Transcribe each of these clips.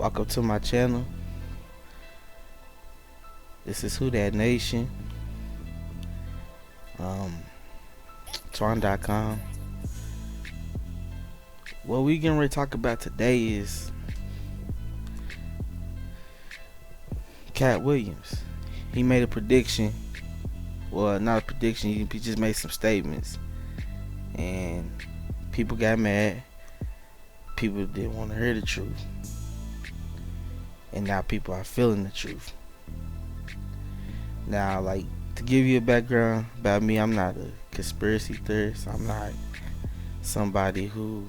Welcome to my channel. This is Who That Nation. Twan.com. What we getting ready to talk about today is Katt Williams. He made a prediction. Well, not a prediction. He just made some statements, and people got mad. People didn't want to hear the truth, and now people are feeling the truth. Now, like, to give you a background about me, I'm not a conspiracy theorist. I'm not somebody who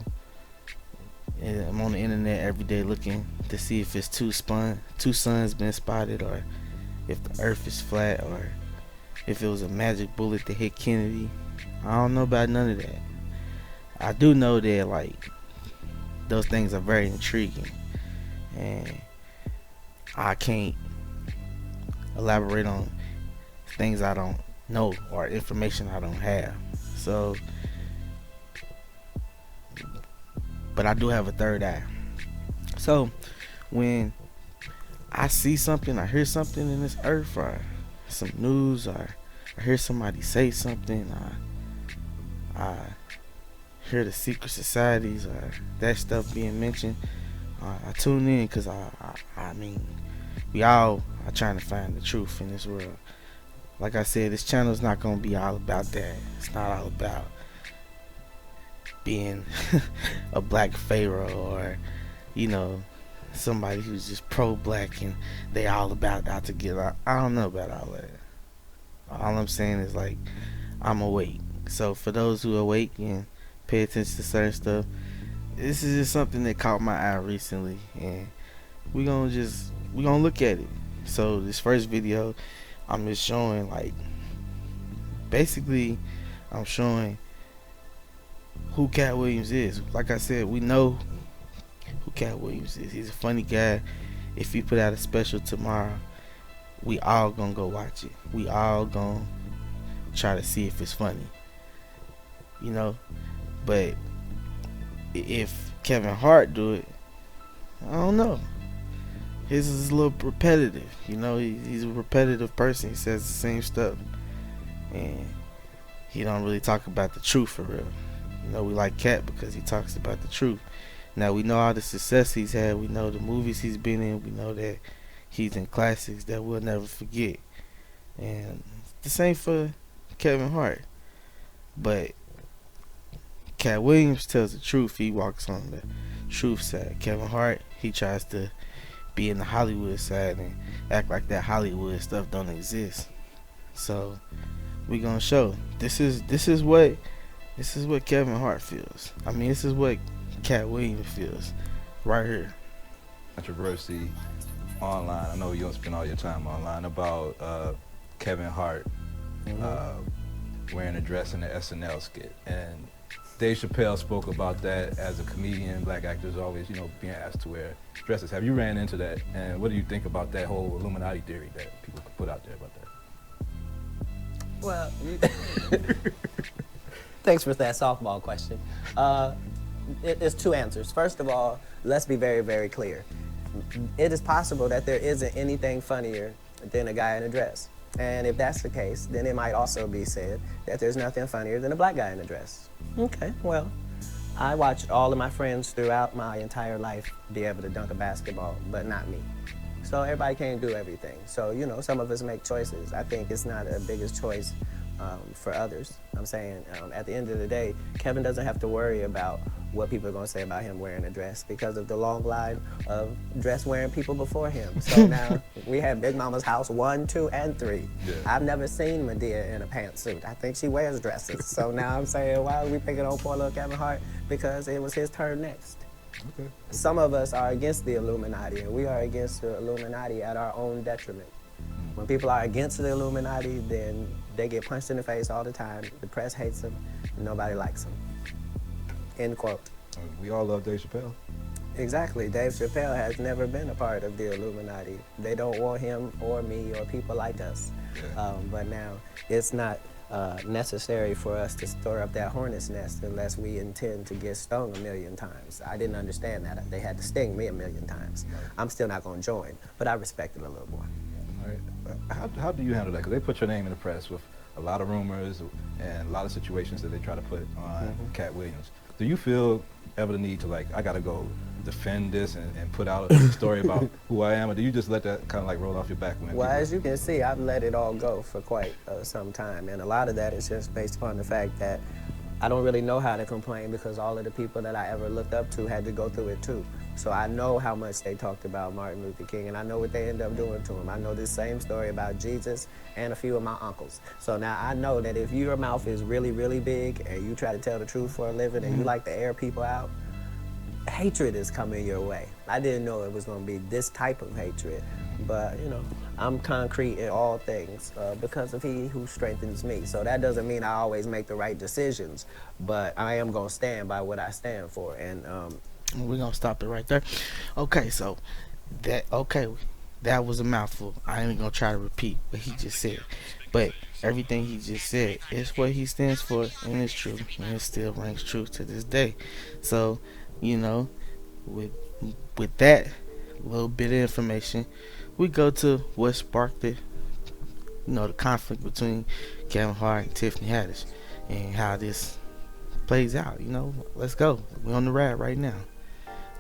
I'm on the internet every day looking to see if it's two suns been spotted, or if the earth is flat, or if it was a magic bullet that hit Kennedy. I don't know about none of that. I do know that, like, those things are very intriguing, and I can't elaborate on things I don't know or information I don't have. So, but I do have a third eye. So when I see something, I hear something in this earth, or some news, or I hear somebody say something, I hear the secret societies or that stuff being mentioned, I tune in, because I mean, we all are trying to find the truth in this world. Like I said, this channel is not going to be all about that. It's not all about being a black pharaoh, or, you know, somebody who's just pro-black and they all about out to get out. I don't know about all that. All I'm saying is, like, I'm awake. So for those who are awake and pay attention to certain stuff, this is just something that caught my eye recently, and we're gonna look at it. So this first video, I'm just showing, like, basically I'm showing who Katt Williams is. Like I said, we know who Katt Williams is. He's a funny guy. If he put out a special tomorrow, we all gonna go watch it. We all gonna try to see if it's funny, you know. But if Kevin Hart do it, I don't know. His is a little repetitive, you know. He's a repetitive person. He says the same stuff, and he don't really talk about the truth for real. You know, we like Katt because he talks about the truth. Now, we know all the success he's had. We know the movies he's been in. We know that he's in classics that we'll never forget. And the same for Kevin Hart. But Katt Williams tells the truth. He walks on the truth side. Kevin Hart, he tries to be in the Hollywood side and act like that Hollywood stuff don't exist. So we gonna show this is what Kevin Hart feels. I mean, this is what Katt Williams feels right here. Controversy online. I know you don't spend all your time online about Kevin Hart wearing a dress in the SNL skit, and Dave Chappelle spoke about that. As a comedian, black actors always, you know, being asked to wear dresses. Have you ran into that? And what do you think about that whole Illuminati theory that people could put out there about that? Well, thanks for that softball question. It's two answers. First of all, let's be very, very clear. It is possible that there isn't anything funnier than a guy in a dress. And if that's the case, then it might also be said that there's nothing funnier than a black guy in a dress. Okay, well, I watched all of my friends throughout my entire life be able to dunk a basketball, but not me. So everybody can't do everything. So, you know, some of us make choices. I think it's not a biggest choice for others. I'm saying, at the end of the day, Kevin doesn't have to worry about what people are going to say about him wearing a dress, because of the long line of dress-wearing people before him. So now we have Big Mama's house 1, 2, and 3. Yeah. I've never seen Medea in a pantsuit. I think she wears dresses. So now I'm saying, why are we picking on poor little Kevin Hart? Because it was his turn next. Okay. Some of us are against the Illuminati, and we are against the Illuminati at our own detriment. When people are against the Illuminati, then they get punched in the face all the time. The press hates them, and nobody likes them. End quote. We all love Dave Chappelle. Exactly. Dave Chappelle has never been a part of the Illuminati. They don't want him or me or people like us. Yeah. But now, it's not necessary for us to stir up that hornet's nest unless we intend to get stung 1,000,000 times. I didn't understand that. They had to sting me 1,000,000 times. I'm still not going to join, but I respect it a little more. All right. How do you handle that? Because they put your name in the press with a lot of rumors and a lot of situations that they try to put on Katt Williams. Do you feel ever the need to, like, I got to go defend this and put out a story about who I am, or do you just let that kind of like roll off your back? Well, as you can see, I've let it all go for quite some time, and a lot of that is just based upon the fact that I don't really know how to complain because all of the people that I ever looked up to had to go through it too. So I know how much they talked about Martin Luther King, and I know what they end up doing to him. I know this same story about Jesus and a few of my uncles. So now I know that if your mouth is really, really big and you try to tell the truth for a living and you like to air people out, hatred is coming your way. I didn't know it was going to be this type of hatred, but you know, I'm concrete in all things because of He who strengthens me. So that doesn't mean I always make the right decisions, but I am going to stand by what I stand for. And we're going to stop it right there. Okay, so that was a mouthful. I ain't going to try to repeat what he just said, but everything he just said is what he stands for, and it's true, and it still rings true to this day. So, you know, with that little bit of information, we go to what sparked the conflict between Kevin Hart and Tiffany Haddish, and how this plays out. You know, let's go. We're on the ride right now.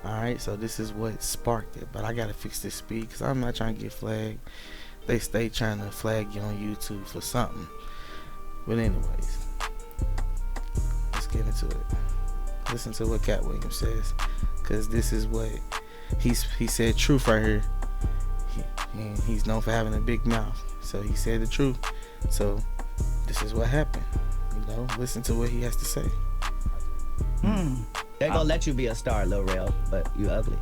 All right, so this is what sparked it, but I gotta fix this speed because I'm not trying to get flagged. They stay trying to flag you on YouTube for something. But anyways, let's get into it. Listen to what Katt Williams says, because this is what he said. Truth right here. And he's known for having a big mouth, so he said the truth. So this is what happened. You know, listen to what he has to say. They're gonna let you be a star, Lil Rel, but you ugly.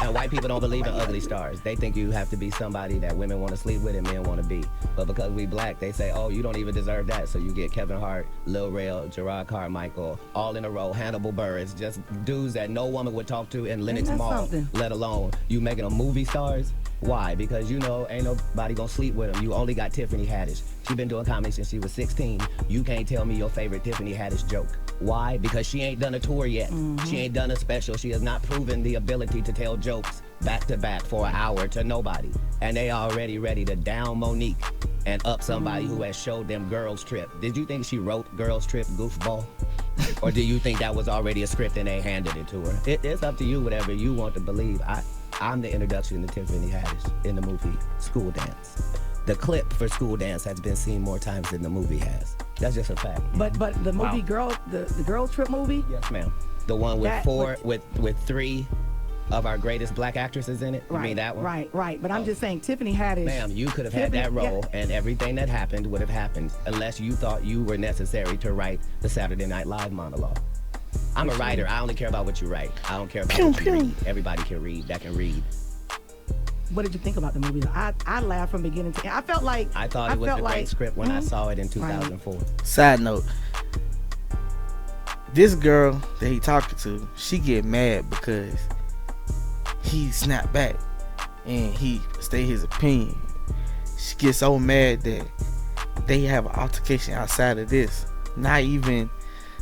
And white people don't believe in ugly stars. They think you have to be somebody that women want to sleep with and men want to be. But because we black, they say, oh, you don't even deserve that. So you get Kevin Hart, Lil Rel, Gerard Carmichael, all in a row, Hannibal Buress, just dudes that no woman would talk to in Lenox Mall, let alone you making them movie stars. Why? Because you know ain't nobody gonna sleep with them. You only got Tiffany Haddish. She been doing comedy since she was 16. You can't tell me your favorite Tiffany Haddish joke. Why? Because she ain't done a tour yet. She ain't done a special. She has not proven the ability to tell jokes back to back for an hour to nobody. And they already ready to down Monique and up somebody who has showed them Girls Trip. Did you think she wrote Girls Trip, goofball? Or do you think that was already a script and they handed it to her? It's up to you, whatever you want to believe. I'm the introduction to Tiffany Haddish in the movie School Dance. The clip for School Dance has been seen more times than the movie has. That's just a fact. But the movie the Girls Trip movie? Yes, ma'am. The one with with 3 of our greatest black actresses in it. Right, you mean that one? Right. But I'm just saying, Tiffany Haddish. Ma'am, you could have had that role, and everything that happened would have happened unless you thought you were necessary to write the Saturday Night Live monologue. I'm a writer. I only care about what you write. I don't care about what you read. Everybody can read. That can read. What did you think about the movie? I laughed from beginning to end. I thought it was a great script when I saw it in 2004. Side note, this girl that he talking to, she get mad because he snapped back and he stated his opinion. She gets so mad that they have an altercation outside of this, not even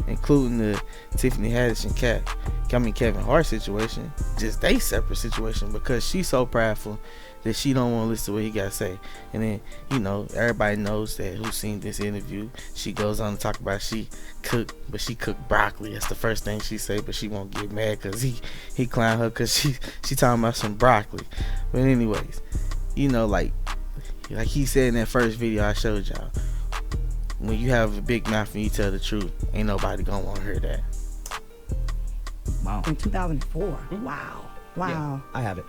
including the Tiffany Haddish and Kevin Hart situation, just they separate situation, because she's so prideful that she don't want to listen to what he got to say. And then, you know, everybody knows that who's seen this interview, she goes on to talk about she cooked broccoli. That's the first thing she say, but she won't get mad because he clown her because she talking about some broccoli. But anyways, you know, like he said in that first video I showed y'all, when you have a big mouth and you tell the truth, ain't nobody gonna want to hear that. Wow. In 2004. Wow. Yeah, I have it.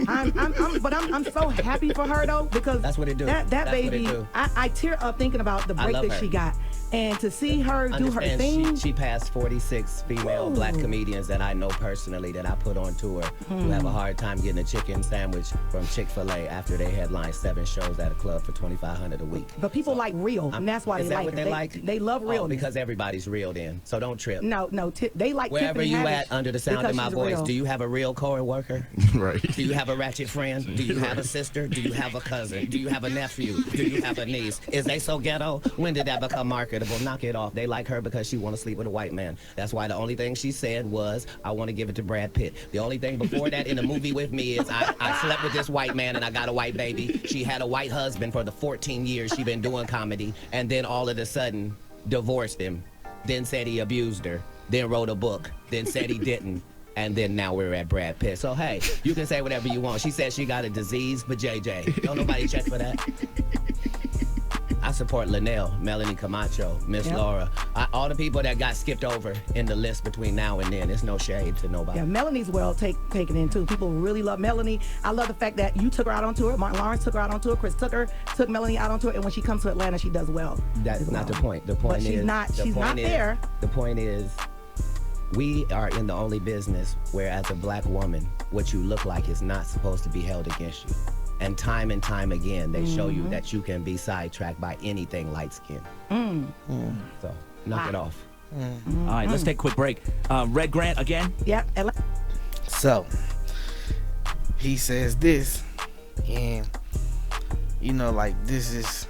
I'm so happy for her though, because that's what it do. That that's baby, I tear up thinking about the break that she got. And to see her do her Understand, thing. she passed 46 female black comedians that I know personally that I put on tour who have a hard time getting a chicken sandwich from Chick-fil-A after they headline 7 shows at a club for $2,500 a week. But people like real, and that's why Is they that like what her. they like? They love real. Oh, because everybody's real then, so don't trip. No, they like Wherever Tiffany you Haddish at under the sound of because my she's voice, real. do you have a real co-worker? Right. Do you have a ratchet friend? Do you have a sister? Do you have a cousin? Do you have a nephew? Do you have a niece? Is they so ghetto? When did that become marketable? Knock it off. They like her because she want to sleep with a white man. That's why the only thing she said was, I want to give it to Brad Pitt. The only thing before that in the movie with me is I slept with this white man and I got a white baby. She had a white husband for the 14 years she been doing comedy, and then all of a sudden divorced him, then said he abused her, then wrote a book, then said he didn't. And then now we're at Brad Pitt. So, hey, you can say whatever you want. She said she got a disease, but JJ, don't nobody check for that. I support Linnell, Melanie Camacho, Miss Laura. All the people that got skipped over in the list between now and then. It's no shade to nobody. Yeah, Melanie's well taken in too. People really love Melanie. I love the fact that you took her out on tour. Martin Lawrence took her out on tour. Chris took Melanie out on tour. And when she comes to Atlanta, she does well. That's not the point. The point But she's is not there. The point is, we are in the only business where, as a black woman, what you look like is not supposed to be held against you. And time again, they show you that you can be sidetracked by anything light skinned. So, knock it off. All right, let's take a quick break. Red Grant again. Yep. So he says this, and you know, like this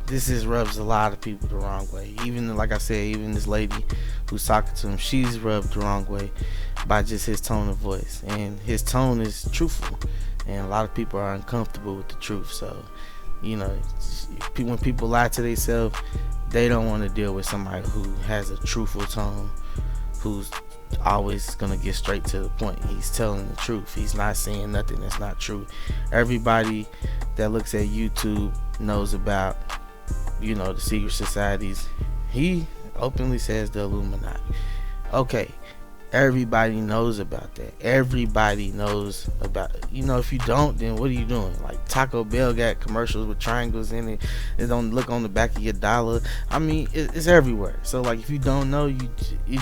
is rubs a lot of people the wrong way. Even like I said, even this lady who's talking to him, she's rubbed the wrong way by just his tone of voice, and his tone is truthful, and a lot of people are uncomfortable with the truth. So, you know, when people lie to themselves, they don't want to deal with somebody who has a truthful tone, who's always gonna get straight to the point. He's telling the truth. He's not saying nothing that's not true. Everybody that looks at YouTube knows about, you know, the secret societies. He openly says the Illuminati. Okay, everybody knows about that. Everybody knows about it. You know, if you don't, then what are you doing? Like Taco Bell got commercials with triangles in it. It don't look on the back of your dollar. I mean, it's everywhere. So like, if you don't know, you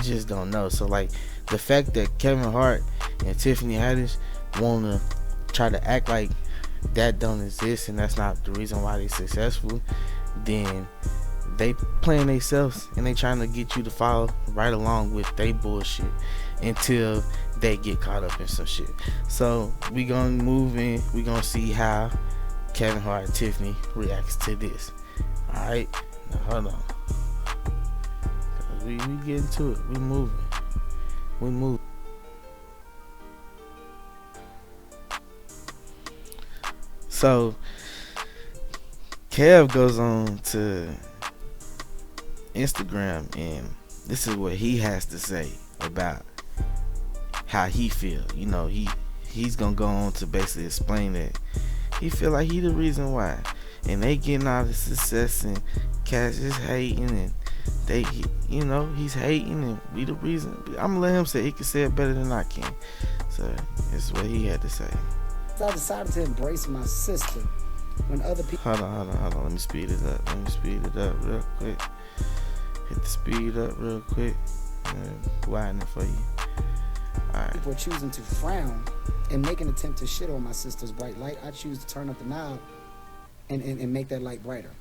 just don't know. So like, the fact that Kevin Hart and Tiffany Haddish wanna try to act like that don't exist and that's not the reason why they're successful, then they playing themselves and they trying to get you to follow right along with they bullshit until they get caught up in some shit. So we gonna move in. We gonna see how Kevin Hart and Tiffany reacts to this. All right, now hold on. We get into it. We moving. So Kev goes on to Instagram, and this is what he has to say about how he feel. You know, he's gonna go on to basically explain that he feel like he the reason why, and they getting all the success, and Katt is hating, and you know, he's hating, and we the reason. I'm gonna let him say. He can say it better than I can. So this is what he had to say. I decided to embrace my sister when other people. Hold on. Let me speed it up. Real quick. Hit the speed up real quick. Widen it for you. Alright. People are choosing to frown and make an attempt to shit on my sister's bright light. I choose to turn up the knob and make that light brighter.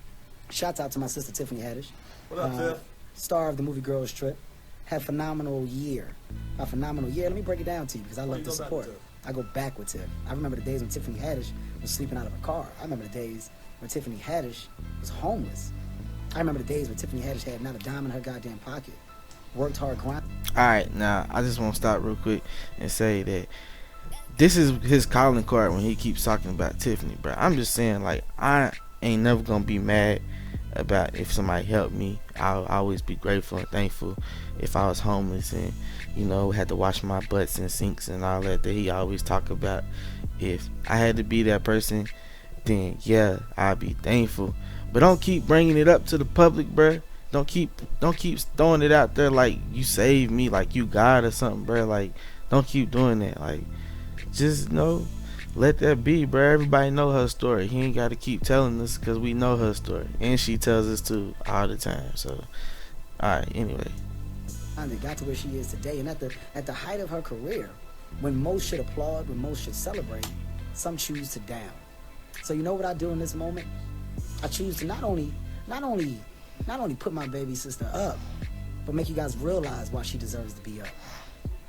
Shouts out to my sister Tiffany Haddish. What up, Tiff? Star of the movie Girls Trip. Had a phenomenal year. Let me break it down to you because I love the support. I go back with Tiff. I remember the days when Tiffany Haddish was sleeping out of a car. I remember the days when Tiffany Haddish was homeless. I remember the days when Tiffany Haddish had not a dime in her goddamn pocket. Worked hard, grind. Alright, now I just want to stop real quick and say that this is his calling card when he keeps talking about Tiffany, bro. I'm just saying, like, I ain't never gonna be mad about if somebody helped me. I'll always be grateful and thankful. If I was homeless and, you know, had to wash my butts in sinks and all that he always talk about. If I had to be that person, then yeah, I'd be thankful. But don't keep bringing it up to the public, bruh. Don't keep throwing it out there like you saved me, like you God or something, bruh. Like, don't keep doing that. Like, just know let that be, bro. Everybody know her story. He ain't got to keep telling us because we know her story, and she tells us too all the time. So, all right. Anyway, and got to where she is today, and at the height of her career, when most should applaud, when most should celebrate, some choose to down. So you know what I do in this moment? I choose to not only put my baby sister up, but make you guys realize why she deserves to be up.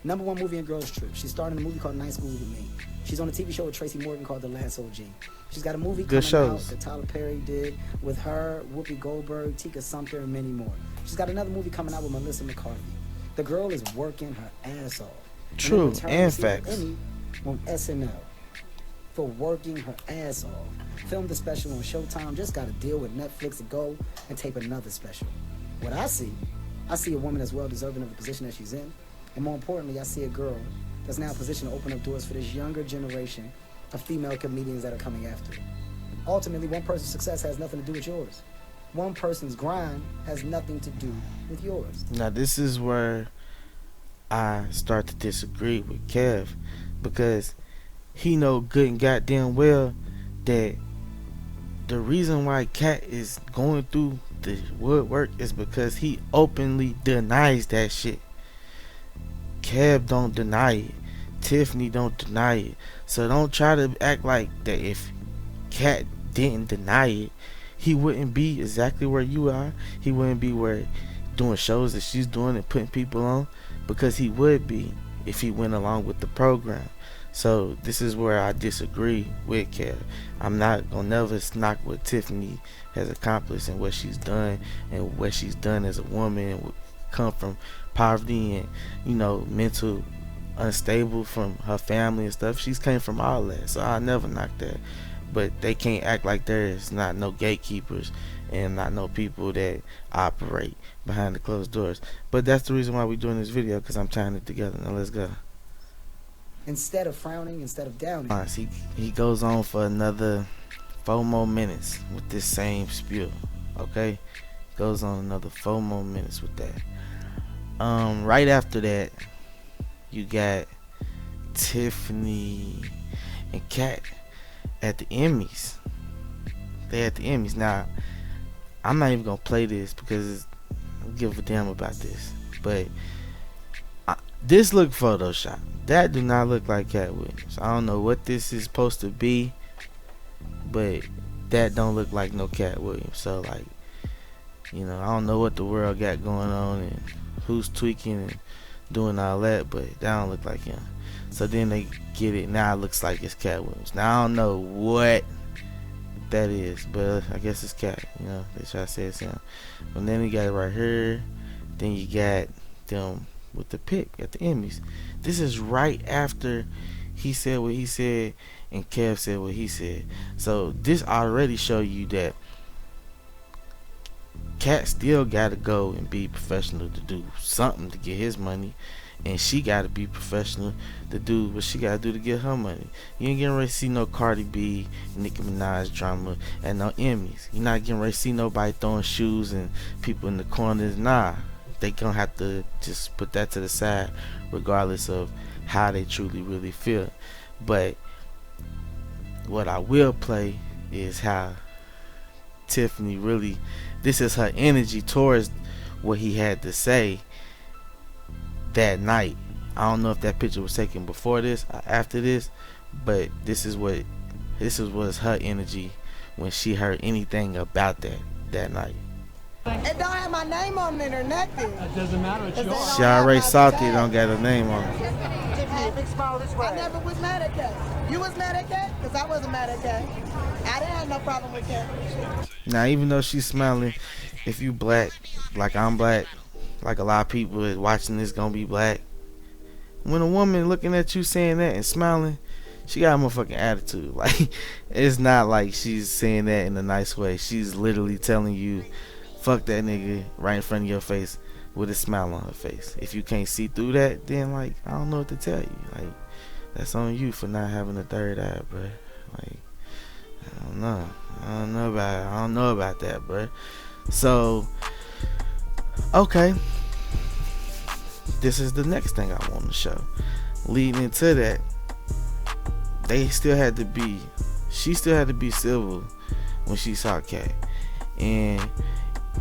#1 movie in Girls Trip. She's starring in a movie called Night School with Me. She's on a TV show with Tracy Morgan called The Last OG. She's got a movie coming out that Tyler Perry did with her, Whoopi Goldberg, Tika Sumpter, and many more. She's got another movie coming out with Melissa McCarthy. The girl is working her ass off. True, and facts. Emmy on SNL for working her ass off. Filmed a special on Showtime, just got to deal with Netflix and go and tape another special. What I see a woman that's well deserving of the position that she's in. And more importantly, I see a girl that's now positioned to open up doors for this younger generation of female comedians that are coming after her. Ultimately, one person's success has nothing to do with yours. One person's grind has nothing to do with yours. Now this is where I start to disagree with Kev, because he know good and goddamn well that the reason why Katt is going through the woodwork is because he openly denies that shit. Kev don't deny it. Tiffany don't deny it. So don't try to act like that if Katt didn't deny it, he wouldn't be exactly where you are. He wouldn't be where doing shows that she's doing and putting people on, because he would be if he went along with the program. So this is where I disagree with Kev. I'm not gonna never knock what Tiffany has accomplished and what she's done and what she's done as a woman, and come from poverty and, you know, mental unstable from her family and stuff. She's came from all that, so I never knock that. But they can't act like there is not no gatekeepers and not no people that operate behind the closed doors. But that's the reason why we're doing this video, because I'm tying it together. Now let's go. Instead of frowning, instead of downing. He goes on for another 4 more minutes with this same spiel. Okay, goes on another 4 more minutes with that. Right after that, you got Tiffany and Katt at the Emmys. They at the Emmys. Now, I'm not even gonna play this because I don't give a damn about this. But this look Photoshop. That do not look like Katt Williams. I don't know what this is supposed to be, but that don't look like no Katt Williams. So like, you know, I don't know what the world got going on and who's tweaking and doing all that, but that don't look like him. So then they get it. Now it looks like it's Katt Williams. Now I don't know what that is, but I guess it's Katt. You know, they try to say it's him. But then you got it right here. Then you got them with the pick at the Emmys. This is right after he said what he said and Kev said what he said. So this already show you that Katt still gotta go and be professional to do something to get his money, and she gotta be professional to do what she gotta do to get her money. You ain't getting ready to see no Cardi B, Nicki Minaj drama at no Emmys. You're not getting ready to see nobody throwing shoes and people in the corners. Nah, they gonna have to just put that to the side, regardless of how they truly really feel. But what I will play is how Tiffany really, this is her energy towards what he had to say that night. I don't know if that picture was taken before this or after this, but this was her energy when she heard anything about that night. It don't have my name on it or nothing. It doesn't matter. It's yours. She already salty, it don't got her name on it. I never was mad at Katt. You was mad at Katt? Because I wasn't mad at Katt. I didn't have no problem with Katt. Now, even though she's smiling, if you black, like I'm black, like a lot of people is watching this gonna be black, when a woman looking at you saying that and smiling, she got a motherfucking attitude. Like, it's not like she's saying that in a nice way. She's literally telling you, fuck that nigga, right in front of your face with a smile on her face. If you can't see through that, then like, I don't know what to tell you. Like, that's on you for not having a third eye, bro. Like, I don't know about that, bro. So, okay, this is the next thing I want to show. Leading into that they still had to be, she still had to be civil when she saw Katt. And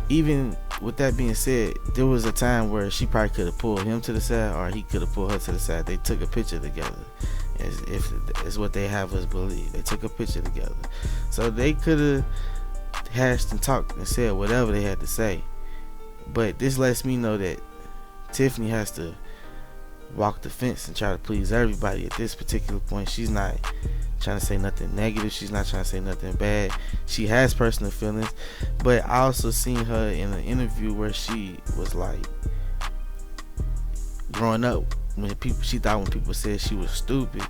even with that being said, there was a time where she probably could have pulled him to the side, or he could have pulled her to the side. They took a picture together, as if it's what they have us believe. They took a picture together, so they could have hashed and talked and said whatever they had to say. But this lets me know that Tiffany has to walk the fence and try to please everybody at this particular point. She's not trying to say nothing negative. She's not trying to say nothing bad. She has personal feelings, but I also seen her in an interview where she was like, growing up, she thought when people said she was stupid,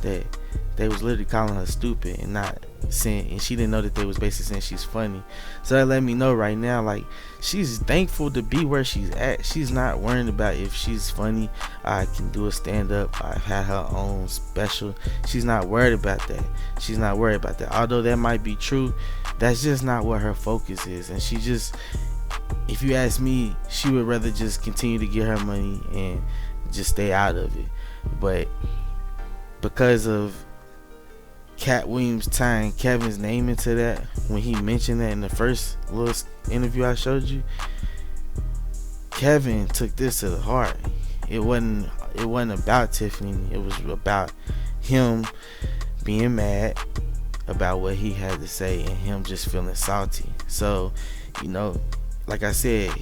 that they was literally calling her stupid and not saying, and she didn't know that they was basically saying she's funny. So that let me know right now, like, she's thankful to be where she's at. She's not worrying about if she's funny. I can do a stand-up. I've had her own special. She's not worried about that. She's not worried about that. Although that might be true, that's just not what her focus is. And she just, if you ask me, she would rather just continue to get her money and just stay out of it. But because of Katt Williams tying Kevin's name into that, when he mentioned that in the first little interview I showed you, Kevin took this to the heart. It wasn't about Tiffany. It was about him being mad about what he had to say and him just feeling salty. So, you know, like I said,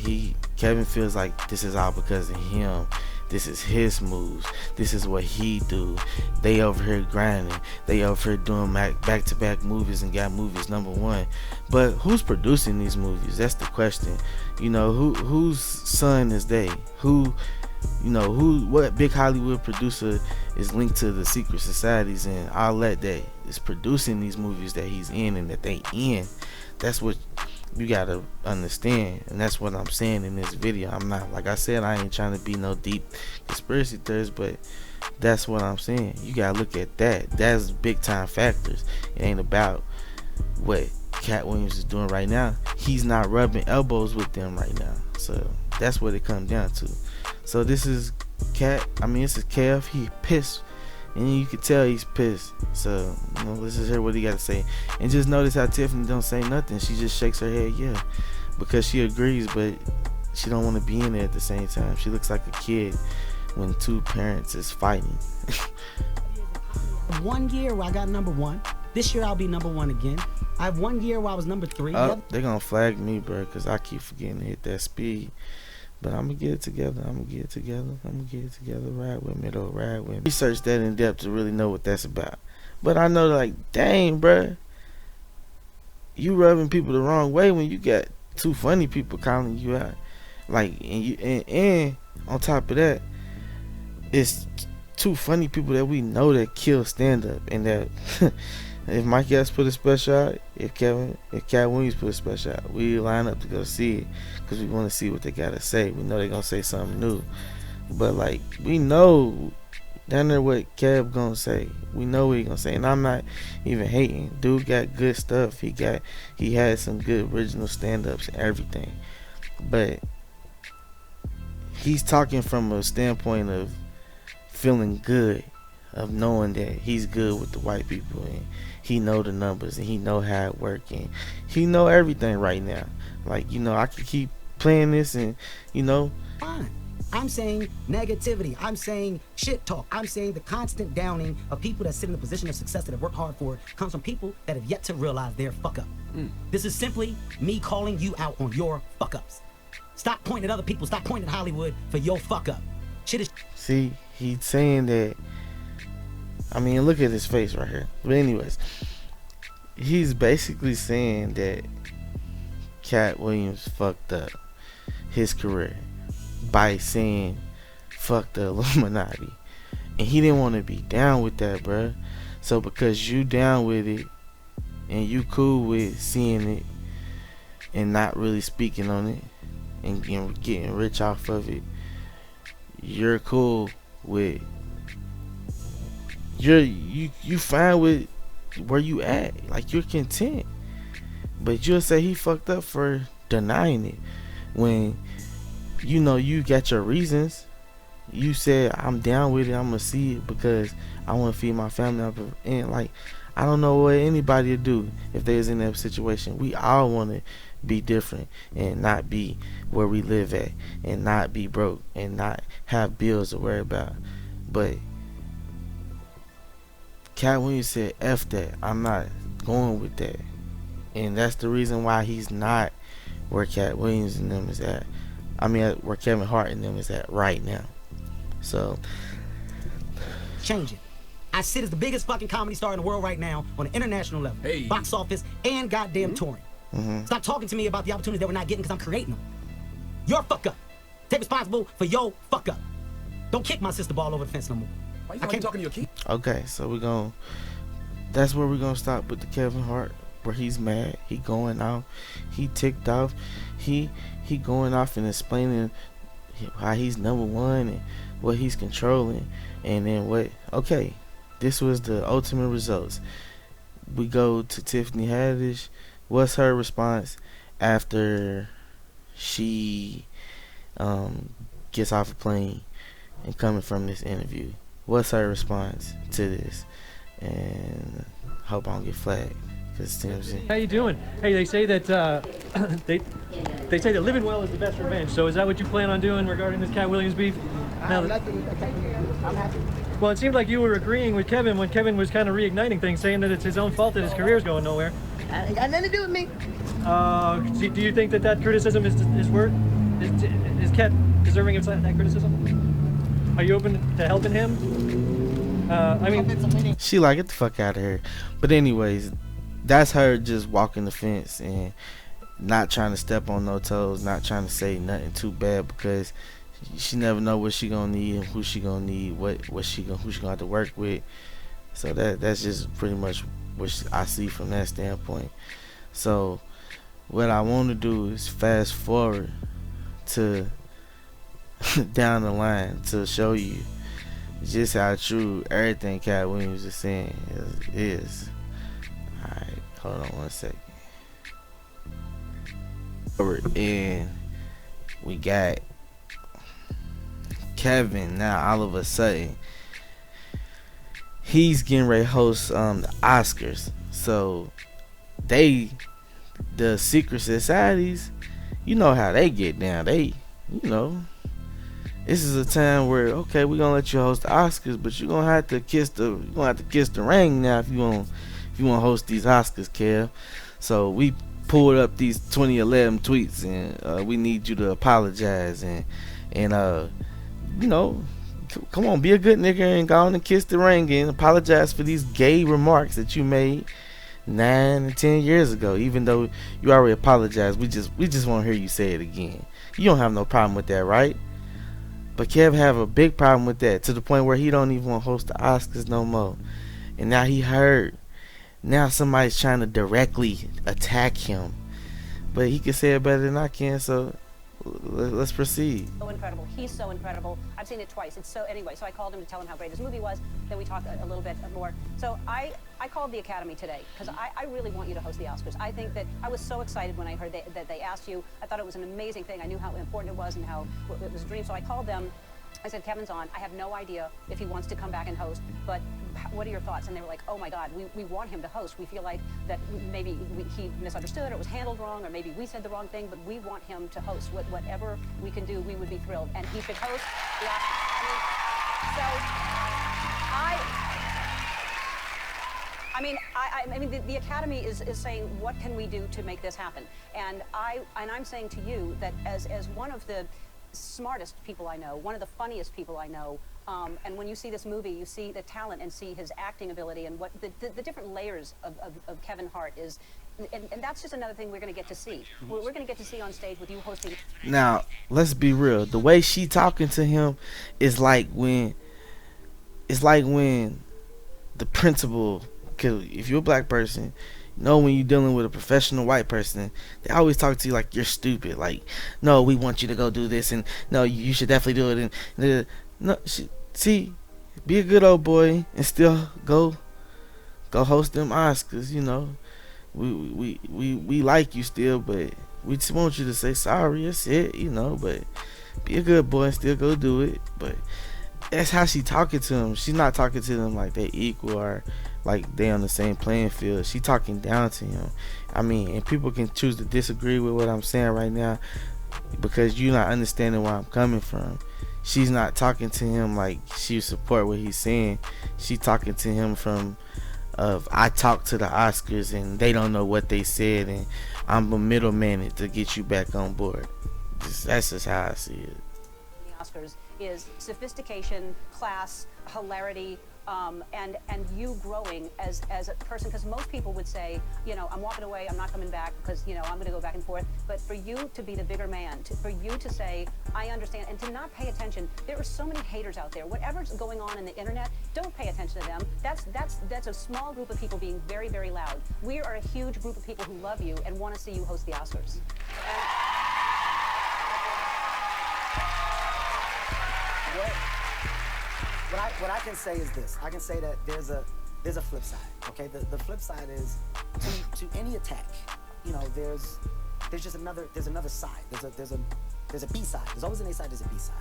Kevin feels like this is all because of him. This is his moves. This is what he do. They over here grinding. They over here doing back-to-back movies and got movies #1. But who's producing these movies? That's the question. You know, whose son is they? What big Hollywood producer is linked to the secret societies and all that is producing these movies that he's in and that they in? That's what you gotta understand, and that's what I'm saying in this video. I'm not, like I said, I ain't trying to be no deep conspiracy theorist, but that's what I'm saying. You gotta look at that. That's big time factors. It ain't about what Katt Williams is doing right now. He's not rubbing elbows with them right now. So that's what it comes down to. So this is Katt. This is Kev. He pissed. And you can tell he's pissed. So, let's just hear what he got to say. And just notice how Tiffany don't say nothing. She just shakes her head, yeah. Because she agrees, but she don't want to be in there at the same time. She looks like a kid when two parents is fighting. 1 year where I got #1. This year I'll be #1 again. I have 1 year where I was #3. They're going to flag me, bro, because I keep forgetting to hit that speed. But I'm going to get it together. Ride with me, though. Ride with me. Research that in depth to really know what that's about. But I know, like, dang, bruh. You rubbing people the wrong way when you got two funny people calling you out. Like, and on top of that, it's two funny people that we know that kill stand-up. And that if Mike Epps put a special out, if Katt Williams put a special out, we line up to go see it because we want to see what they gotta say. We know they're gonna say something new, but like, we know down there what Kev gonna say. We know what he gonna say, and I'm not even hating. Dude got good stuff. He had some good original stand-ups and everything, but he's talking from a standpoint of feeling good, of knowing that he's good with the white people, and he know the numbers, and he know how it work, and he know everything right now. Like, I could keep playing this, and Fine. I'm saying negativity. I'm saying shit talk. I'm saying the constant downing of people that sit in a position of success that have worked hard for it comes from people that have yet to realize their fuck up. This is simply me calling you out on your fuck ups. Stop pointing at other people. Stop pointing at Hollywood for your fuck up. Shit is. See, he's saying that. Look at his face right here. But anyways, he's basically saying that Katt Williams fucked up his career by saying fuck the Illuminati, and he didn't want to be down with that, bruh. So because you down with it and you cool with seeing it and not really speaking on it and getting rich off of it, you're cool with, you fine with where you at, like, you're content. But you'll say he fucked up for denying it when you got your reasons. you said I'm down with it. I'm gonna see it because I want to feed my family. And like, I don't know what anybody would do if they was in that situation. We all want to be different and not be where we live at and not be broke and not have bills to worry about. But Katt Williams said, F that. I'm not going with that. And that's the reason why he's not where Katt Williams and them is at. I mean, where Kevin Hart and them is at right now. So, change it. I sit as the biggest fucking comedy star in the world right now on an international level. Hey. Box office and goddamn touring. Stop talking to me about the opportunities that we're not getting because I'm creating them. Your fuck up. Take responsible for your fuck up. Don't kick my sister ball over the fence no more. Why you talking to your kid? okay, so that's where we're gonna stop with the Kevin Hart, where he's mad, he going off, he ticked off, he going off and explaining how he's number one and what he's controlling, and then what. Okay, this was the ultimate results. We go to Tiffany Haddish. What's her response after she gets off a plane and coming from this interview? What's her response to this? And hope I don't get flagged. How you doing? Hey, they say that they say that living well is the best revenge. So is that what you plan on doing regarding this Katt Williams beef? I'm happy. Well, it seemed like you were agreeing with Kevin when Kevin was kind of reigniting things, saying that it's his own fault that his career's going nowhere. Ain't got nothing to do with me. Do you think that criticism is worth? Is Katt deserving of that criticism? Are you open to helping him? I mean, she like, get the fuck out of here. But anyways, that's her just walking the fence and not trying to step on no toes, not trying to say nothing too bad, because she never know what she gonna need and who she gonna need, who she gonna have to work with. So that's just pretty much what I see from that standpoint. So what I want to do is fast forward to down the line to show you just how true everything Katt Williams is saying is. Alright, hold on 1 second. And we got Kevin now. All of a sudden, he's getting ready to host the Oscars. So the secret societies, you know how they get down. They, this is a time where, okay, we're gonna let you host the Oscars, but you're gonna have to kiss the ring now if you want to host these Oscars, Kev. So we pulled up these 2011 tweets, and we need you to apologize and come on, be a good nigga and go on and kiss the ring and apologize for these gay remarks that you made 9 and 10 years ago. Even though you already apologized, we just want to hear you say it again. You don't have no problem with that, right? But Kev have a big problem with that, to the point where he don't even want to host the Oscars no more. And now he heard. Now somebody's trying to directly attack him, but he can say it better than I can. So let's proceed. So incredible. He's so incredible. I've seen it twice. It's so, anyway, so I called him to tell him how great his movie was. Then we talked a little bit more. So I called the Academy today because I really want you to host the Oscars. I think that I was so excited when I heard that they asked you. I thought it was an amazing thing. I knew how important it was and how it was a dream. So I called them. I said, Kevin's on. I have no idea if he wants to come back and host, but what are your thoughts? And they were like, oh my God, we want him to host. We feel like that maybe he misunderstood or it was handled wrong, or maybe we said the wrong thing, but we want him to host. Whatever we can do, we would be thrilled. And he should host the Oscars. The Academy is saying, what can we do to make this happen? And I'm saying to you that as one of the smartest people I know, one of the funniest people I know, and when you see this movie, you see the talent and see his acting ability and what the different layers of Kevin Hart is, and that's just another thing we're going to get to see. We're going to get to see on stage with you hosting. Now, let's be real. The way she talking to him is like when the principal, cause if you're a black person, when you're dealing with a professional white person, they always talk to you like you're stupid. Like, no, we want you to go do this, and no, you should definitely do it. And see, be a good old boy and still go host them Oscars. We like you still, but We just want you to say sorry. That's it, you know. But be a good boy and still go do it. But that's how she talking to him. She's not talking to them like they equal or like they on the same playing field. She talking down to him. I mean, and people can choose to disagree with what I'm saying right now because you're not understanding where I'm coming from. She's not talking to him like she support what he's saying. She talking to him from I talked to the Oscars and they don't know what they said and I'm a middleman to get you back on board. That's just how I see it. The Oscars is sophistication, class, hilarity, and you growing as a person, because most people would say, you know, I'm walking away, I'm not coming back because, you know, I'm going to go back and forth. But for you to be the bigger man, for you to say, I understand, and to not pay attention. There are so many haters out there. Whatever's going on in the internet, don't pay attention to them. That's a small group of people being very, very loud. We are a huge group of people who love you and want to see you host the Oscars. What I can say is this. I can say that there's a flip side. Okay, the flip side is to any attack. You know, there's just another side. There's a B side. There's always an A side. There's a B side.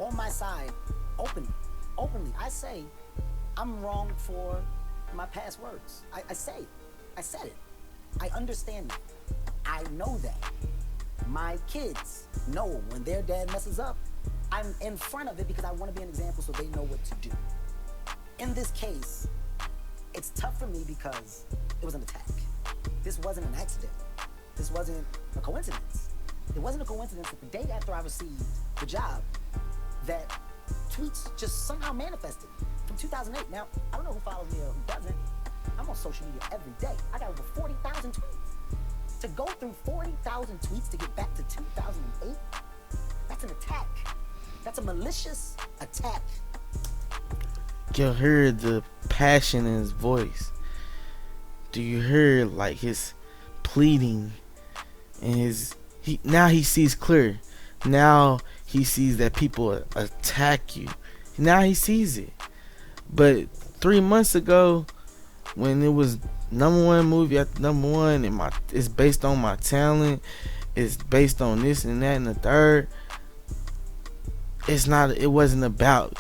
On my side, openly, I say I'm wrong for my past words. I said it. I understand that. I know that. My kids know when their dad messes up, I'm in front of it because I want to be an example so they know what to do. In this case, it's tough for me because it was an attack. This wasn't an accident. This wasn't a coincidence. It wasn't a coincidence that the day after I received the job, that tweets just somehow manifested from 2008. Now, I don't know who follows me or who doesn't. I'm on social media every day. I got over 40,000 tweets. To go through 40,000 tweets to get back to 2008, that's an attack. That's a malicious attack. You heard the passion in his voice. Do you hear like his pleading and now he sees clear. Now he sees that people attack you. Now he sees it. But 3 months ago, when it was #1 movie after #1, and it's based on my talent, it's based on this and that and the third. It wasn't about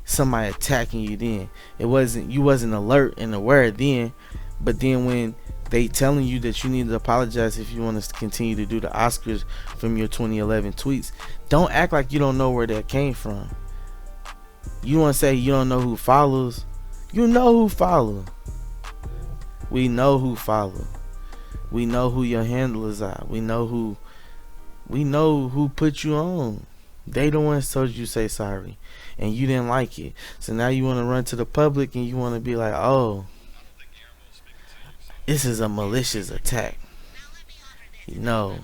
somebody attacking you then. You wasn't alert and aware then. But then when they telling you that you need to apologize if you want to continue to do the Oscars from your 2011 tweets, don't act like you don't know where that came from. You want to say you don't know who follows? You know who follow. We know who follow. We know who your handlers are. We know who put you on. They the ones told you say sorry, and you didn't like it. So now you want to run to the public and you want to be like, oh, this is a malicious attack. No,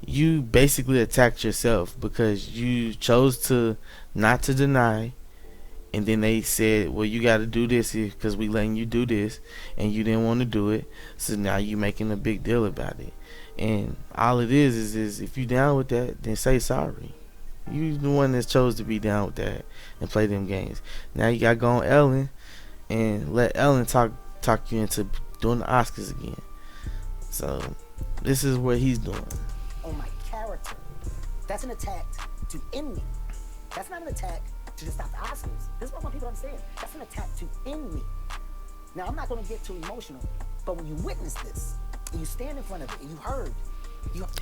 you basically attacked yourself because you chose to not to deny, and then they said, well, you got to do this because we letting you do this, and you didn't want to do it. So now you making a big deal about it. And all it is if you down with that, then say sorry. You the one that chose to be down with that and play them games. Now you gotta go on Ellen and let Ellen talk you into doing the Oscars again. So this is what he's doing. On my character. That's an attack to end me. That's not an attack to just stop the Oscars. This is what I want people to understand. That's an attack to end me. Now I'm not gonna get too emotional, but when you witness this and you stand in front of it and you heard,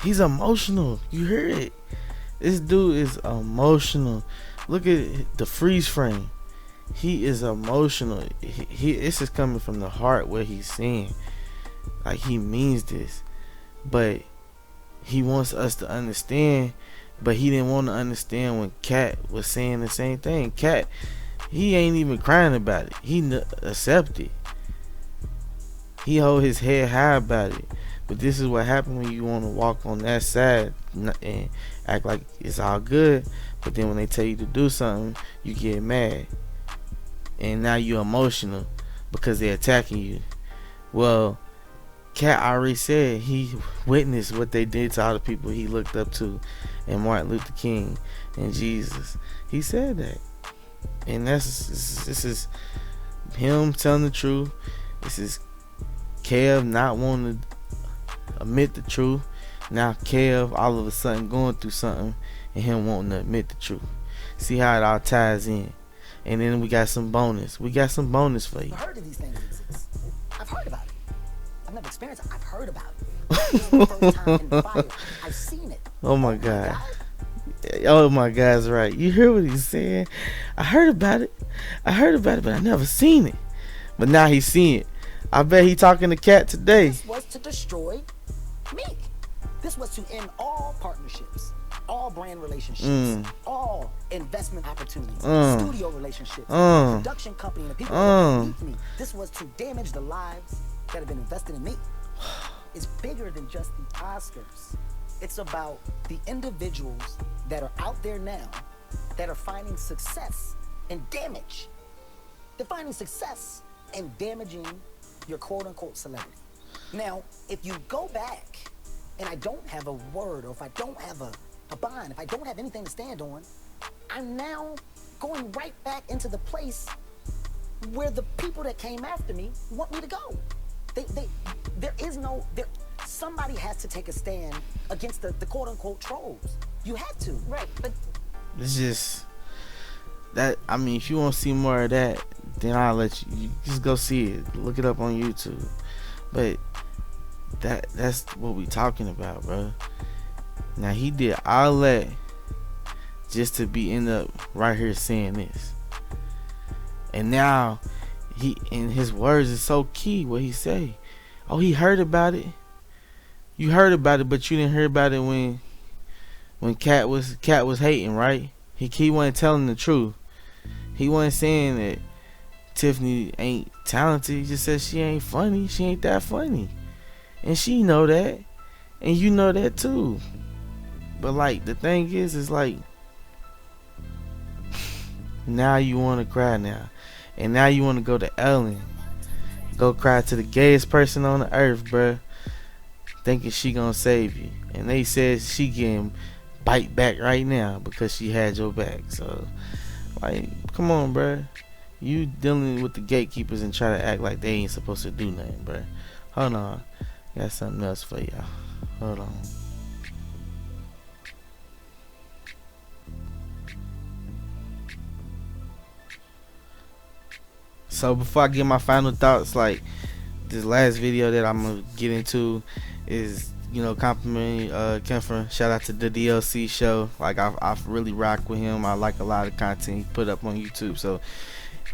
he's emotional. You hear it. This dude is emotional. Look at the freeze frame. He is emotional. This is coming from the heart what he's saying. Like he means this. But he wants us to understand. But he didn't want to understand when Katt was saying the same thing. Katt, he ain't even crying about it. He accepted. He hold his head high about it. But this is what happened when you want to walk on that side and act like it's all good. But then when they tell you to do something, you get mad. And now you're emotional because they're attacking you. Well, Katt already said he witnessed what they did to all the people he looked up to, and Martin Luther King and Jesus. He said that. And this is him telling the truth. This is Kev not wanting to admit the truth. Now Kev all of a sudden going through something and him wanting to admit the truth. See how it all ties in. And then we got some bonus. We got some bonus for you. I've heard of these things exist. I've heard about it. I've never experienced it. I've heard about it. This is the first time in the fire. I've seen it. Oh my God. Oh my God's right. You hear what he's saying? I heard about it. I heard about it, but I never seen it. But now he's seen it. I bet he talking to Katt today. This was to destroy me. This was to end all partnerships, all brand relationships, all investment opportunities, studio relationships, production company, and the people that meet me. This was to damage the lives that have been invested in me. It's bigger than just the Oscars. It's about the individuals that are out there now that are finding success in damage. They're finding success in damaging your quote-unquote celebrity. Now, if you go back and I don't have a word, or if I don't have a bond, if I don't have anything to stand on, I'm now going right back into the place where the people that came after me want me to go. Somebody has to take a stand against the quote-unquote trolls. You have to. Right, but it's just that. I mean, if you want to see more of that, then I'll let you just go see it. Look it up on YouTube. But that's what we talking about, bro. Now he did all that just to be end up right here saying this. And now he, in his words, is so key what he say. Oh, he heard about it. You heard about it, but you didn't hear about it when Katt was hating, right? He wasn't telling the truth. He wasn't saying that Tiffany ain't talented. He just said she ain't funny. She ain't that funny. And she know that. And you know that too. But like the thing is like now you wanna cry now. And now you wanna go to Ellen. Go cry to the gayest person on the earth, bruh. Thinking she gonna save you. And they said she getting bite back right now because she had your back. So like, come on, bruh. You dealing with the gatekeepers and try to act like they ain't supposed to do nothing, bruh. Hold on. Got something else for y'all. Hold on. So before I get my final thoughts, like this last video that I'm gonna get into is, you know, complimenting Kempfer. Shout out to the DLC show. Like I really rock with him. I like a lot of content he put up on YouTube. So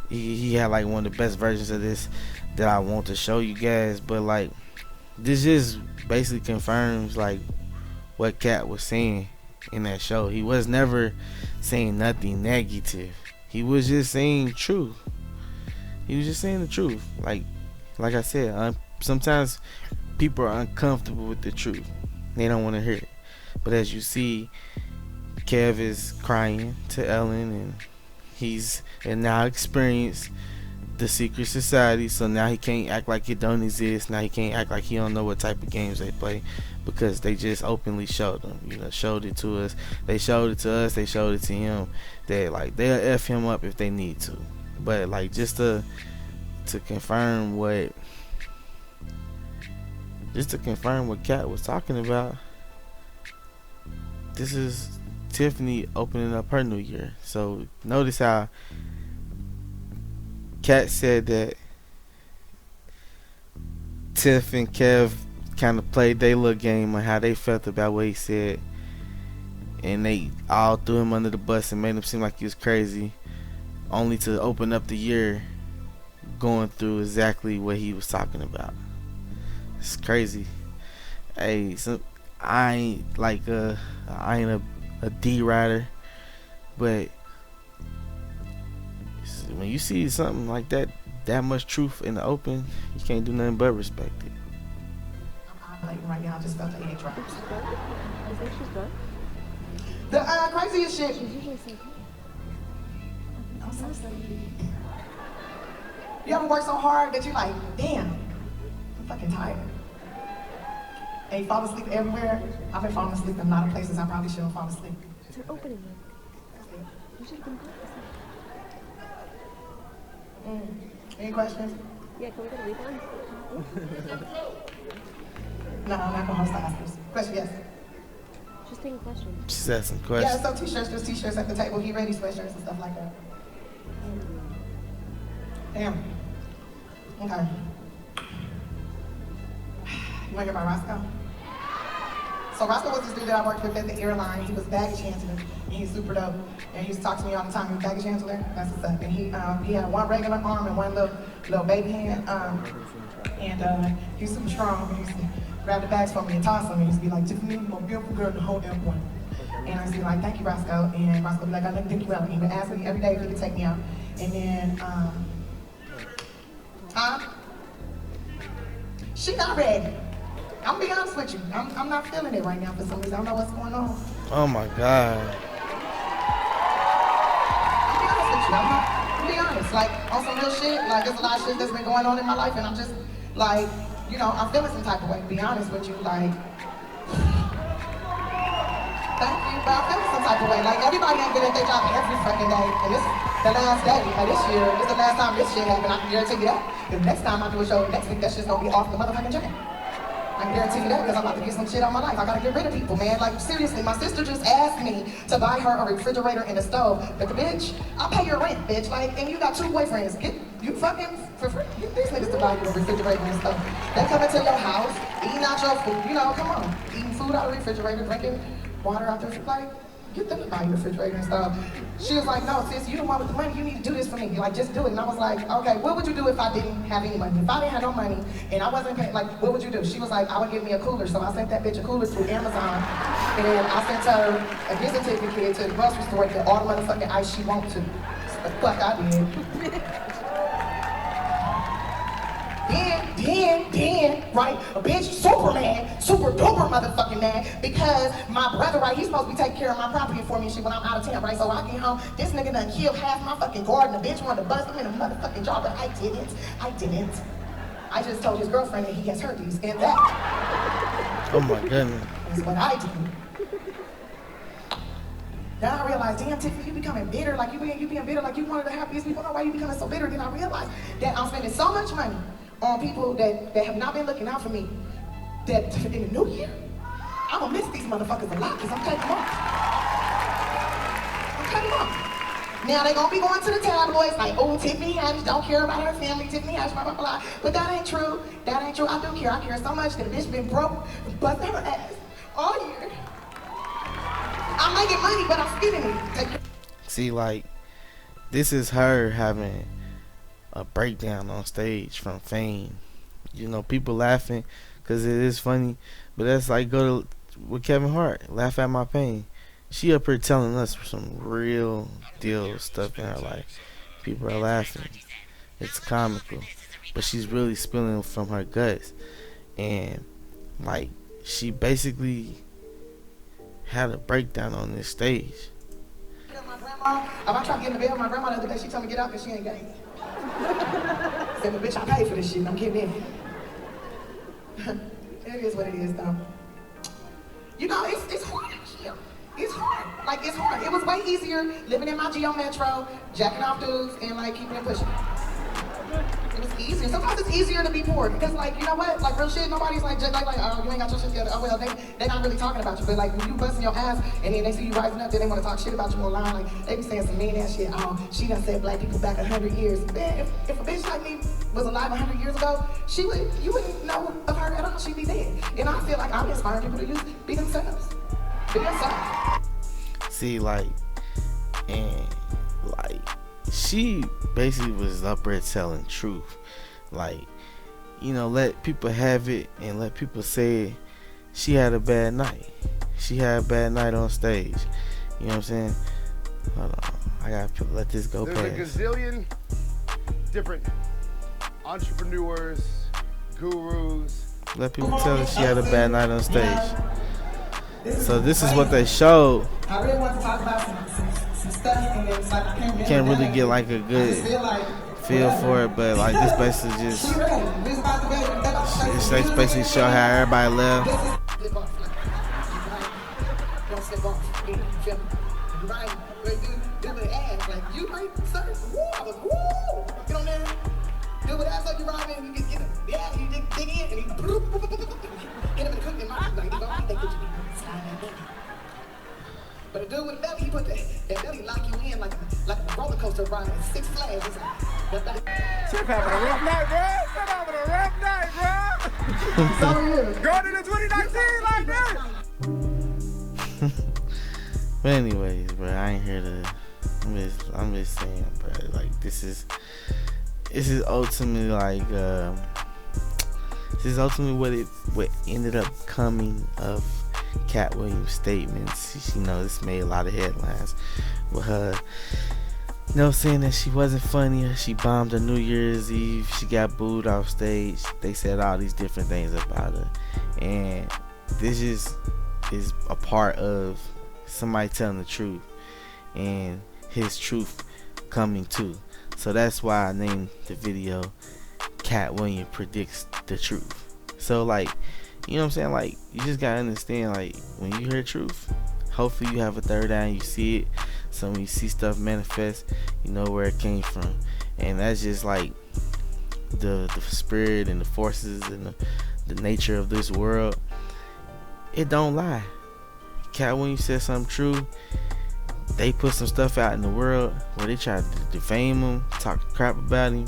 he had like one of the best versions of this that I want to show you guys. But like this just basically confirms like what Katt was saying in that show. He was never saying nothing negative. He was just saying truth. He was just saying the truth. Like I said, sometimes people are uncomfortable with the truth. They don't want to hear it. But as you see, Kev is crying to Ellen, and he's now experienced the secret society. So now he can't act like it don't exist. Now he can't act like he don't know what type of games they play, because they just openly showed them. You know, showed it to us. They showed it to us. They showed it to him. That like they'll F him up if they need to. But like just to confirm what Katt was talking about, this is Tiffany opening up her new year. So notice how Katt said that Tiff and Kev kind of played their little game on how they felt about what he said, and they all threw him under the bus and made him seem like he was crazy, only to open up the year going through exactly what he was talking about. It's crazy. Hey, so I ain't like I ain't a D rider, but when you see something like that much truth in the open, you can't do nothing but respect it. I'm ovulating right now. I just felt the egg drop. I think she's good. The craziest shit. She's usually so good. I'm so sorry. You ever work so hard that you're like, damn, I'm fucking tired. And you fall asleep everywhere. I've been falling asleep in a lot of places I probably shouldn't fall asleep. They're opening it. You should have been Any questions? Yeah, can we get a rebound? No, I'm not gonna host the Oscars. Question, yes. Just taking questions. She's asking Yeah, questions. so t-shirts, just t-shirts at the table. He ready sweatshirts and stuff like that. Damn. Okay. You wanna hear about Roscoe? So Roscoe was this dude that I worked with at the airline. He was baggage handler, and he's super dope. And he used to talk to me all the time. He was baggage handler. That's what's up. And he had one regular arm and one little baby hand. And he was super strong. He used to grab the bags for me and toss them. He used to be like, Tiffany, you're a beautiful girl to hold airport. And I used to be like, thank you, Roscoe. And Roscoe would be like, I didn't think you well. And he would ask me every day if he could take me out. And then, she not ready. I'm gonna be honest with you. I'm not feeling it right now for some reason. I don't know what's going on. Oh my God. I'll be honest with you. I'm be honest. Like, on some real shit, like, there's a lot of shit that's been going on in my life, and I'm just, like, you know, I'm feeling some type of way, to be honest with you. Like, thank you, but I'm feeling some type of way. Like, everybody ain't good at their job every fucking day, and this is the last day. Like, this year, this is the last time this shit happened. I can guarantee you that. If next time I do a show next week, that shit's gonna be off the motherfucking chain. I can guarantee you that because I'm about to get some shit out of my life. I gotta get rid of people, man. Like, seriously, my sister just asked me to buy her a refrigerator and a stove. But the bitch, I'll pay your rent, bitch. Like, and you got 2 boyfriends. Get you fucking for free. Get these niggas to buy you a refrigerator and stuff. They come into your house, eating out your food. You know, come on. Eating food out of the refrigerator, drinking water out there. Like, get them to buy you a refrigerator and stuff. She was like, no, sis, you the one with the money. You need to do this for me. Like, just do it. And I was like, okay, what would you do if I didn't have any money? If I didn't have no money and I wasn't paying, like, what would you do? She was like, I would give me a cooler. So I sent that bitch a cooler through Amazon. And I sent her a gift certificate to the grocery store to get all the motherfucking ice she wants to. So the fuck I did. Then, right, a bitch, Superman, super duper motherfucking man, because my brother, right, he's supposed to be taking care of my property for me and shit when I'm out of town, right? So I get home, this nigga done killed half my fucking garden, the bitch wanted to bust him in the motherfucking jaw, but I didn't. I just told his girlfriend that he has herpes, and that Oh my goodness. is what I did. Then I realized, damn, Tiffany, you becoming bitter, like you being bitter, like you one of the happiest people. Why you becoming so bitter? Then I realized that I'm spending so much money on people that have not been looking out for me, that in the new year, I'm gonna miss these motherfuckers a lot, because I'm cutting them off. Now they gonna be going to the tabloids like, oh, Tiffany Haddish don't care about her family, Tiffany Haddish, blah, blah, blah. But that ain't true. I do care. I care so much that a bitch been broke, busting her ass all year. I'm making money, but I'm spending it. See, like, this is her having a breakdown on stage from fame. You know, people laughing because it is funny, but that's like go to with Kevin Hart, laugh at my pain. She up here telling us some real deal stuff in her life. People are laughing. It's comical, but she's really spilling from her guts, and like she basically had a breakdown on this stage. My grandma, if I try to get in the bed with my grandma the other day, she told me to get out because she ain't gay. Said, but bitch, I paid for this shit and I'm getting in. It is what it is, though. You know, it's hard here. It's hard. Like, it's hard. It was way easier living in my Geo Metro, jacking off dudes, and, like, keeping it pushing. It was easier. Sometimes it's easier to be poor because, like, you know what? Like, real shit, nobody's like, oh, you ain't got your shit together. Oh, well, they not really talking about you. But, like, when you busting your ass and then they see you rising up, then they want to talk shit about you online. Like, they be saying some mean ass shit. Oh, she done said black people back 100 years. Man, if a bitch like me was alive 100 years ago, you wouldn't know of her at all. She'd be dead. And I feel like I'm inspiring people to be themselves. Be themselves. See, like, and, like, she basically was up there telling truth. Like, you know, let people have it and let people say she had a bad night. She had a bad night on stage. You know what I'm saying? Hold on. I gotta let this go past. There's a gazillion different entrepreneurs, gurus. Let people tell her she had a bad night on stage. So this is what they showed. I really want to talk about some stuff, and it's like I can't really get like a good feel for it, but like this basically just it's basically show how everybody left. But the dude with the belly, he put that belly lock you in like a roller coaster ride at Six Flags. It's like, that belly. Chip having a rough night, bro. Chip having a rough night, bro. So yeah. Going into 2019 like this. But anyways, bro, I ain't here to. I'm just saying, bro. Like this is ultimately like this is ultimately what ended up coming of Katt Williams' statements. You know, this made a lot of headlines with her, you know, saying that she wasn't funny. She bombed her New Year's Eve. She got booed off stage. They said all these different things about her, and this is a part of somebody telling the truth and his truth coming too. So that's why I named the video Katt Williams Predicts the Truth. So like, you know what I'm saying, like you just gotta understand, like when you hear truth, hopefully you have a third eye and you see it. So when you see stuff manifest, you know where it came from. And that's just like the spirit and the forces and the nature of this world. It don't lie. Katt Williams said something true. They put some stuff out in the world where they try to defame him, talk crap about him,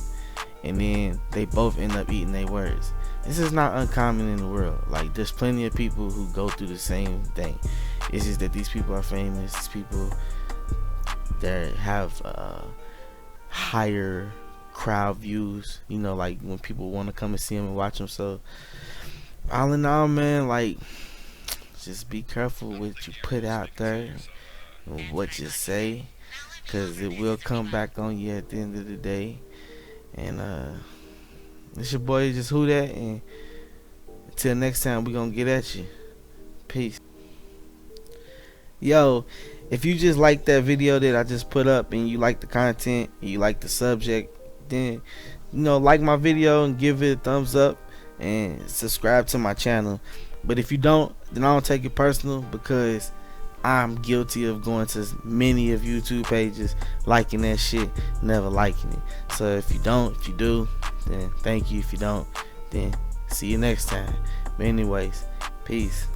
and then they both end up eating their words. This is not uncommon in the world. Like, there's plenty of people who go through the same thing. It's just that these people are famous. These people that have higher crowd views, you know, like when people want to come and see them and watch them. So all in all, man, like, just be careful what you put out there, what you say, because it will come back on you at the end of the day. And it's your boy just Who That, and until next time, we gonna get at you. Peace. Yo, if you just like that video that I just put up and you like the content and you like the subject, then, you know, like my video and give it a thumbs up and subscribe to my channel. But if you don't, then I don't take it personal, because I'm guilty of going to many of YouTube pages, liking that shit, never liking it. So if you don't, if you do, then thank you. If you don't, then see you next time. But anyways, peace.